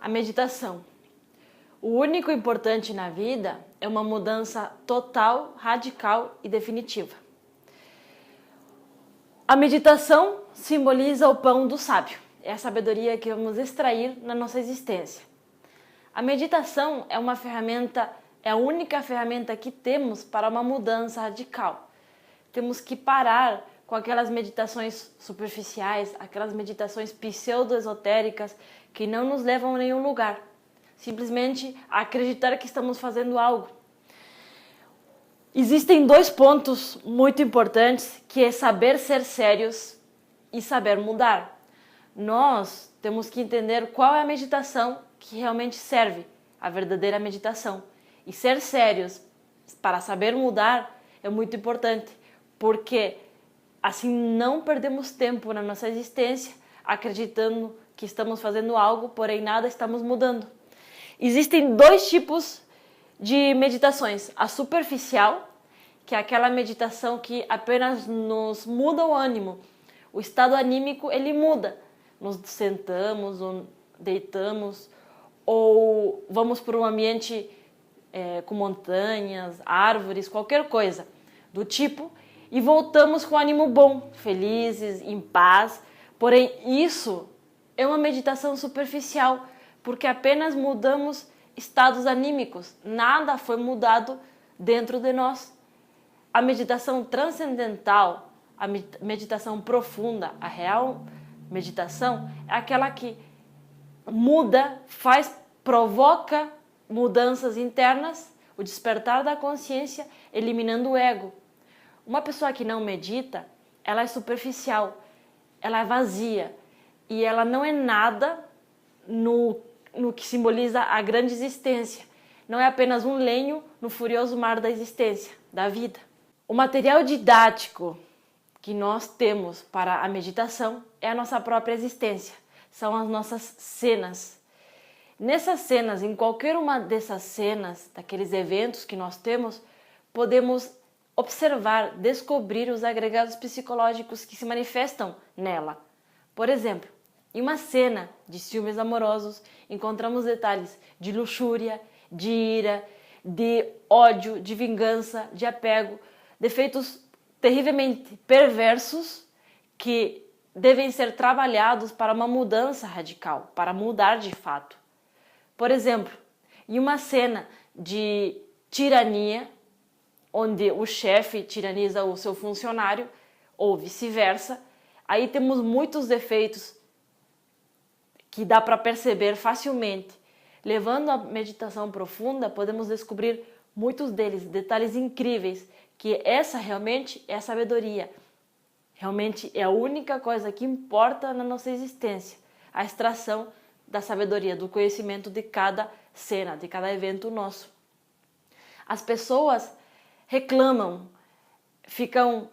A meditação. O único importante na vida é uma mudança total, radical e definitiva. A meditação simboliza o pão do sábio. É a sabedoria que vamos extrair na nossa existência. A meditação é uma ferramenta, é a única ferramenta que temos para uma mudança radical. Temos que parar com aquelas meditações superficiais, aquelas meditações pseudo-esotéricas que não nos levam a nenhum lugar. Simplesmente acreditar que estamos fazendo algo. Existem dois pontos muito importantes, que é saber ser sérios e saber mudar. Nós temos que entender qual é a meditação que realmente serve, a verdadeira meditação. E ser sérios para saber mudar é muito importante, porque assim não perdemos tempo na nossa existência acreditando que estamos fazendo algo, porém nada estamos mudando. Existem dois tipos de meditações. A superficial, que é aquela meditação que apenas nos muda o ânimo. O estado anímico, ele muda. Nos sentamos, ou deitamos, ou vamos para um ambiente com montanhas, árvores, qualquer coisa do tipo, e voltamos com ânimo bom, felizes, em paz. Porém, isso é uma meditação superficial, porque apenas mudamos estados anímicos, nada foi mudado dentro de nós. A meditação transcendental, a meditação profunda, a real meditação é aquela que muda, provoca mudanças internas, o despertar da consciência, eliminando o ego. Uma pessoa que não medita, ela é superficial, ela é vazia e ela não é nada no que simboliza a grande existência. Não é apenas um lenho no furioso mar da existência, da vida. O material didático que nós temos para a meditação é a nossa própria existência. São as nossas cenas. Nessas cenas, em qualquer uma dessas cenas, daqueles eventos que nós temos, podemos observar, descobrir os agregados psicológicos que se manifestam nela. Por exemplo, em uma cena de ciúmes amorosos, encontramos detalhes de luxúria, de ira, de ódio, de vingança, de apego, defeitos terrivelmente perversos que devem ser trabalhados para uma mudança radical, para mudar de fato. Por exemplo, em uma cena de tirania, onde o chefe tiraniza o seu funcionário, ou vice-versa, aí temos muitos defeitos que dá para perceber facilmente. Levando a meditação profunda, podemos descobrir muitos deles, detalhes incríveis, que essa realmente é a sabedoria. Realmente é a única coisa que importa na nossa existência, a extração da sabedoria, do conhecimento de cada cena, de cada evento nosso. As pessoas reclamam, ficam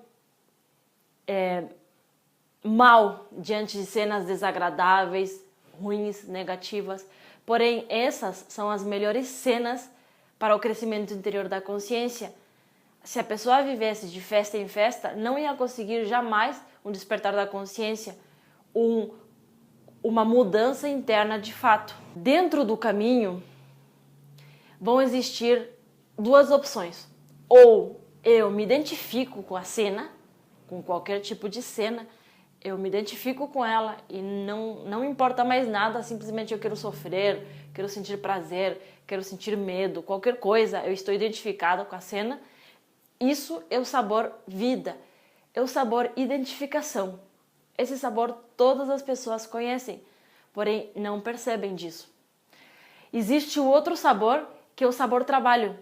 mal diante de cenas desagradáveis, ruins, negativas. Porém, essas são as melhores cenas para o crescimento interior da consciência. Se a pessoa vivesse de festa em festa, não ia conseguir jamais um despertar da consciência, uma mudança interna de fato. Dentro do caminho, vão existir duas opções. Ou eu me identifico com a cena, com qualquer tipo de cena, eu me identifico com ela e não importa mais nada, simplesmente eu quero sofrer, quero sentir prazer, quero sentir medo, qualquer coisa, eu estou identificada com a cena. Isso é o sabor vida, é o sabor identificação. Esse sabor todas as pessoas conhecem, porém não percebem disso. Existe o outro sabor, que é o sabor trabalho.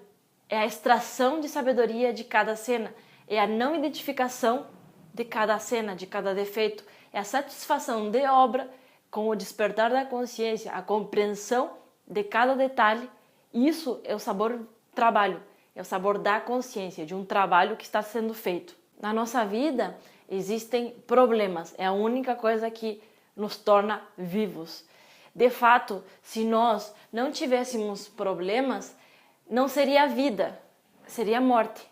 É a extração de sabedoria de cada cena, é a não identificação de cada cena, de cada defeito, é a satisfação de obra com o despertar da consciência, a compreensão de cada detalhe. Isso é o sabor trabalho, é o sabor da consciência, de um trabalho que está sendo feito. Na nossa vida existem problemas, é a única coisa que nos torna vivos. De fato, se nós não tivéssemos problemas, não seria vida, seria morte.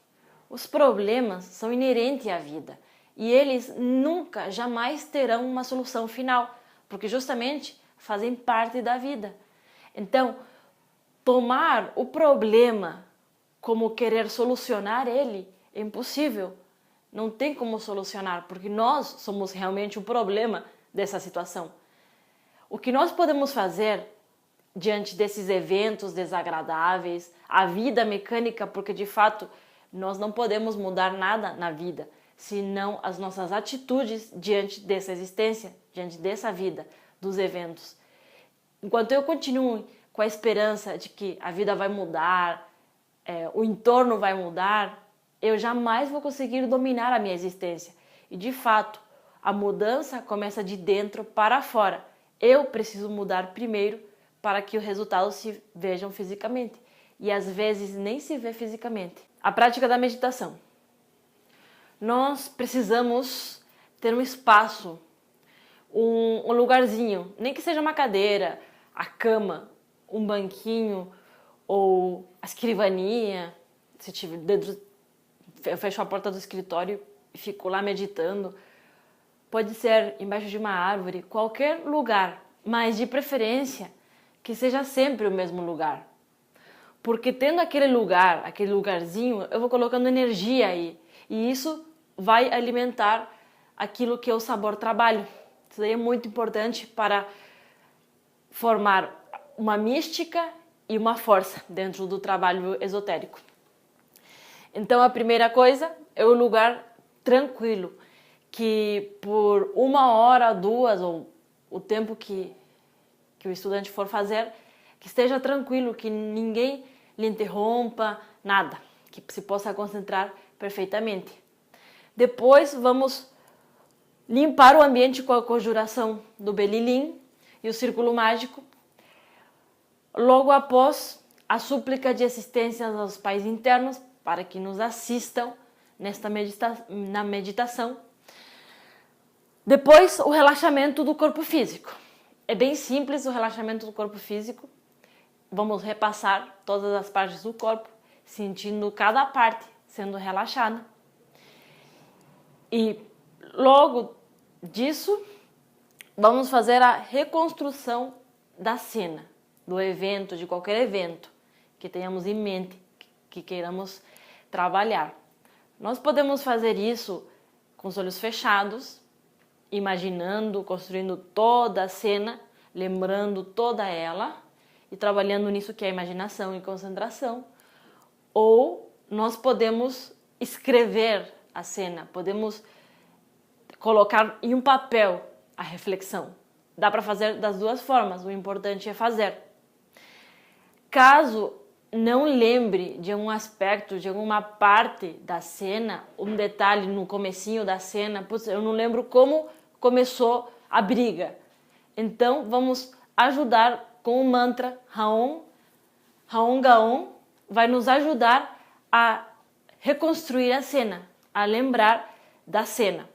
Os problemas são inerentes à vida e eles nunca, jamais terão uma solução final, porque justamente fazem parte da vida. Então, tomar o problema como querer solucionar ele é impossível. Não tem como solucionar, porque nós somos realmente o problema dessa situação. O que nós podemos fazer diante desses eventos desagradáveis, a vida mecânica, porque de fato nós não podemos mudar nada na vida, senão as nossas atitudes diante dessa existência, diante dessa vida, dos eventos. Enquanto eu continuo com a esperança de que a vida vai mudar, o entorno vai mudar, eu jamais vou conseguir dominar a minha existência. E de fato, a mudança começa de dentro para fora. Eu preciso mudar primeiro para que os resultados se vejam fisicamente. E às vezes nem se vê fisicamente. A prática da meditação. Nós precisamos ter um espaço, um lugarzinho, nem que seja uma cadeira, a cama, um banquinho ou a escrivaninha. Se tiver dentro, eu fecho a porta do escritório e fico lá meditando. Pode ser embaixo de uma árvore, qualquer lugar, mas de preferência que seja sempre o mesmo lugar. Porque tendo aquele lugar, aquele lugarzinho, eu vou colocando energia aí. E isso vai alimentar aquilo que é o sabor trabalho. Isso daí é muito importante para formar uma mística e uma força dentro do trabalho esotérico. Então a primeira coisa é o lugar tranquilo, que por 1 hora, 2, ou o tempo que o estudante for fazer, que esteja tranquilo, que ninguém lhe interrompa, nada, que se possa concentrar perfeitamente. Depois vamos limpar o ambiente com a conjuração do Belilim e o círculo mágico. Logo após, a súplica de assistência aos pais internos para que nos assistam na meditação. Depois, o relaxamento do corpo físico. É bem simples o relaxamento do corpo físico. Vamos repassar todas as partes do corpo, sentindo cada parte sendo relaxada. E logo disso, vamos fazer a reconstrução da cena, do evento, de qualquer evento que tenhamos em mente, que queiramos trabalhar. Nós podemos fazer isso com os olhos fechados, imaginando, construindo toda a cena, lembrando toda ela e trabalhando nisso que é imaginação e concentração. Ou nós podemos escrever a cena, podemos colocar em um papel a reflexão. Dá para fazer das duas formas, o importante é fazer. Caso não lembre de algum aspecto, de alguma parte da cena, um detalhe no comecinho da cena, eu não lembro como começou a briga. Então vamos ajudar com o mantra Raon. Raon Gaon vai nos ajudar a reconstruir a cena, a lembrar da cena.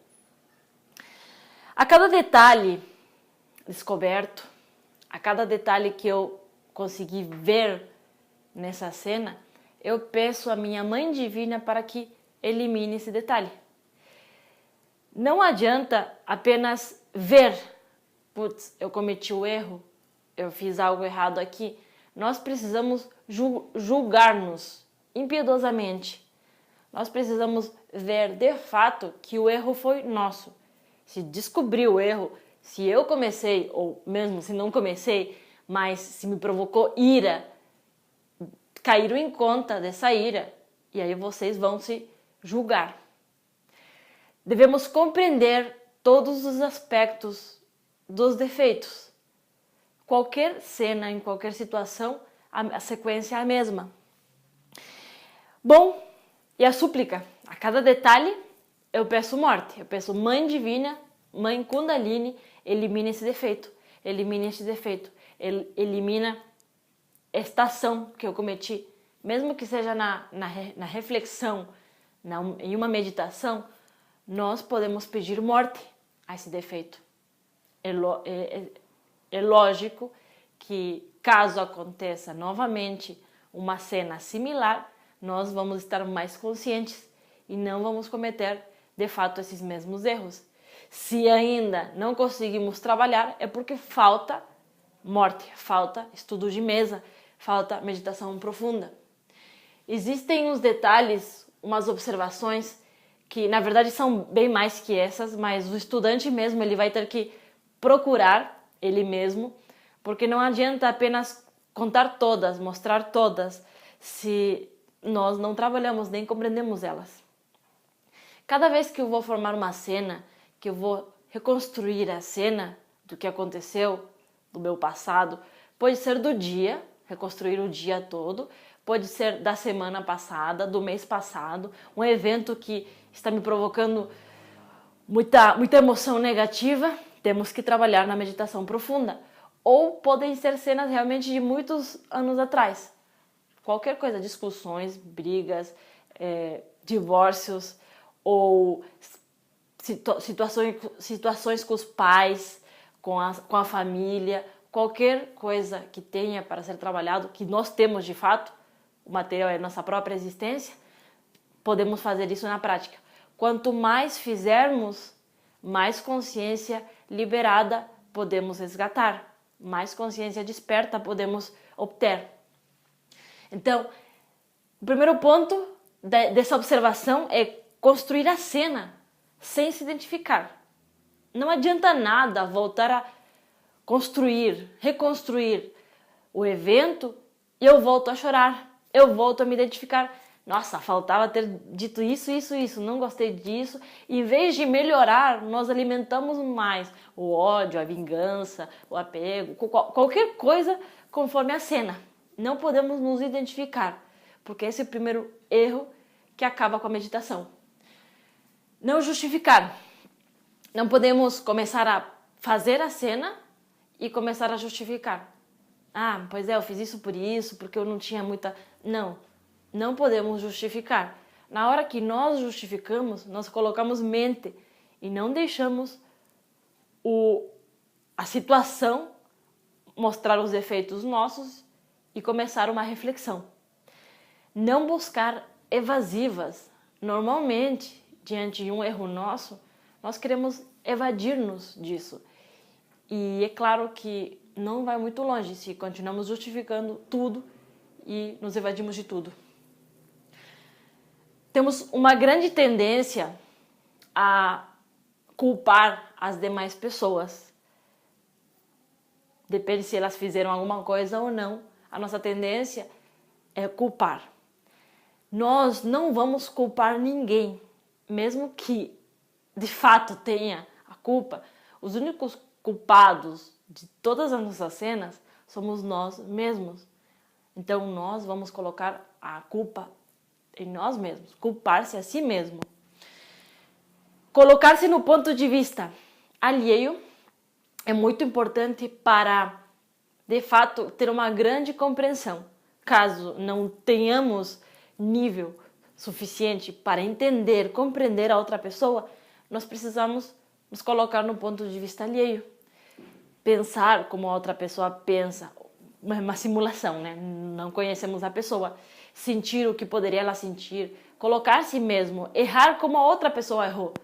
A cada detalhe descoberto, a cada detalhe que eu consegui ver nessa cena, eu peço à minha Mãe Divina para que elimine esse detalhe. Não adianta apenas ver, putz, eu cometi o erro, eu fiz algo errado aqui. Nós precisamos julgar-nos impiedosamente. Nós precisamos ver de fato que o erro foi nosso. Se descobrir o erro, se eu comecei, ou mesmo se não comecei, mas se me provocou ira, caíram em conta dessa ira, e aí vocês vão se julgar. Devemos compreender todos os aspectos dos defeitos. Qualquer cena, em qualquer situação, a sequência é a mesma. Bom, e a súplica? A cada detalhe eu peço morte, eu peço Mãe Divina, Mãe Kundalini, elimine esse defeito, elimine esse defeito, elimina esta ação que eu cometi, mesmo que seja na reflexão, em uma meditação, nós podemos pedir morte a esse defeito. É lógico que, caso aconteça novamente uma cena similar, nós vamos estar mais conscientes e não vamos cometer, de fato, esses mesmos erros. Se ainda não conseguimos trabalhar, é porque falta morte, falta estudo de mesa, falta meditação profunda. Existem uns detalhes, umas observações que na verdade são bem mais que essas, mas o estudante mesmo ele vai ter que procurar ele mesmo, porque não adianta apenas contar todas, mostrar todas, se nós não trabalhamos nem compreendemos elas. Cada vez que eu vou formar uma cena, que eu vou reconstruir a cena do que aconteceu, do meu passado, pode ser do dia, reconstruir o dia todo, pode ser da semana passada, do mês passado, um evento que está me provocando muita emoção negativa, temos que trabalhar na meditação profunda. Ou podem ser cenas realmente de muitos anos atrás. Qualquer coisa, discussões, brigas, divórcios, ou situações com os pais, com a família, qualquer coisa que tenha para ser trabalhado, que nós temos de fato, o material é nossa própria existência, podemos fazer isso na prática. Quanto mais fizermos, mais consciência liberada podemos resgatar, mais consciência desperta podemos obter. Então, o primeiro ponto dessa observação é construir a cena sem se identificar. Não adianta nada voltar a construir, reconstruir o evento e eu volto a chorar, eu volto a me identificar. Nossa, faltava ter dito isso, não gostei disso. Em vez de melhorar, nós alimentamos mais o ódio, a vingança, o apego, qualquer coisa conforme a cena. Não podemos nos identificar, porque esse é o primeiro erro que acaba com a meditação. Não justificar. Não podemos começar a fazer a cena e começar a justificar. Ah, pois é, eu fiz isso, porque eu não tinha muita... Não podemos justificar. Na hora que nós justificamos, nós colocamos mente e não deixamos a situação mostrar os efeitos nossos e começar uma reflexão. Não buscar evasivas. Normalmente, diante de um erro nosso, nós queremos evadir-nos disso. E é claro que não vai muito longe se continuamos justificando tudo e nos evadimos de tudo. Temos uma grande tendência a culpar as demais pessoas. Depende se elas fizeram alguma coisa ou não. A nossa tendência é culpar. Nós não vamos culpar ninguém, mesmo que de fato tenha a culpa. Os únicos culpados de todas as nossas cenas somos nós mesmos. Então nós vamos colocar a culpa em nós mesmos, culpar-se a si mesmo. Colocar-se no ponto de vista alheio é muito importante para, de fato, ter uma grande compreensão. Caso não tenhamos nível suficiente para entender, compreender a outra pessoa, nós precisamos nos colocar no ponto de vista alheio. Pensar como a outra pessoa pensa, uma simulação, né? Não conhecemos a pessoa. Sentir o que poderia ela sentir, colocar-se mesmo, errar como a outra pessoa errou.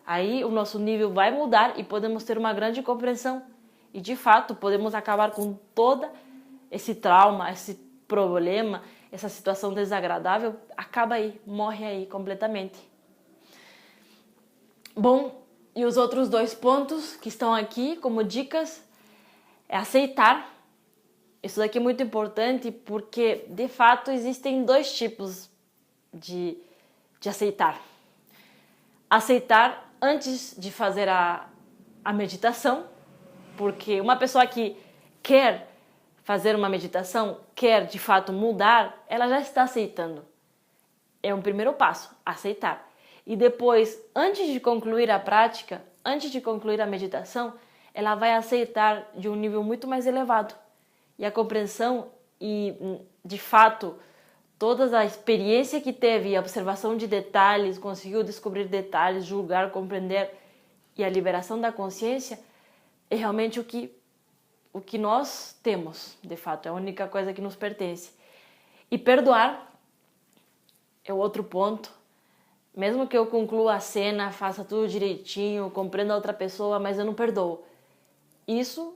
Aí o nosso nível vai mudar e podemos ter uma grande compreensão. E de fato podemos acabar com todo esse trauma, esse problema, essa situação desagradável, acaba aí, morre aí completamente. Bom, e os outros 2 pontos que estão aqui como dicas é aceitar. Isso daqui é muito importante porque, de fato, existem 2 tipos de aceitar. Aceitar antes de fazer a meditação, porque uma pessoa que quer fazer uma meditação, quer de fato mudar, ela já está aceitando. É um primeiro passo, aceitar. E depois, antes de concluir a prática, antes de concluir a meditação, ela vai aceitar de um nível muito mais elevado. E a compreensão e, de fato, toda a experiência que teve, a observação de detalhes, conseguiu descobrir detalhes, julgar, compreender, e a liberação da consciência é realmente o que nós temos, de fato, é a única coisa que nos pertence. E perdoar é o outro ponto. Mesmo que eu conclua a cena, faça tudo direitinho, compreenda a outra pessoa, mas eu não perdoo. Isso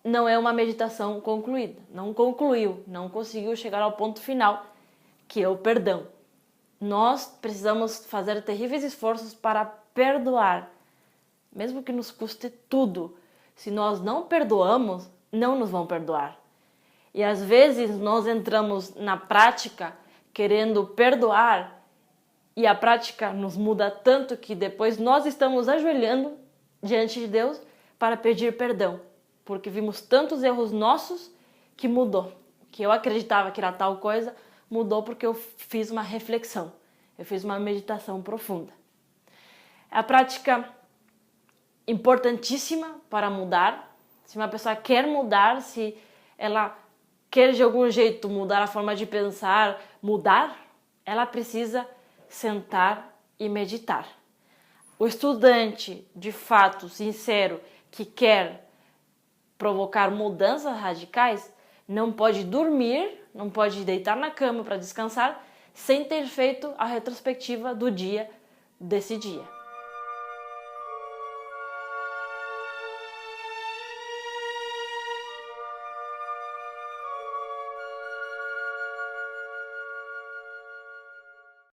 não é uma meditação concluída. Não concluiu, não conseguiu chegar ao ponto final, que é o perdão. Nós precisamos fazer terríveis esforços para perdoar, mesmo que nos custe tudo. Se nós não perdoamos, não nos vão perdoar. E às vezes nós entramos na prática querendo perdoar e a prática nos muda tanto que depois nós estamos ajoelhando diante de Deus para pedir perdão, porque vimos tantos erros nossos que mudou. O que eu acreditava que era tal coisa, mudou porque eu fiz uma reflexão, eu fiz uma meditação profunda. A prática importantíssima para mudar. Se uma pessoa quer mudar, se ela quer de algum jeito mudar a forma de pensar, ela precisa sentar e meditar. O estudante, de fato, sincero, que quer provocar mudanças radicais, não pode dormir, não pode deitar na cama para descansar, sem ter feito a retrospectiva do dia desse dia.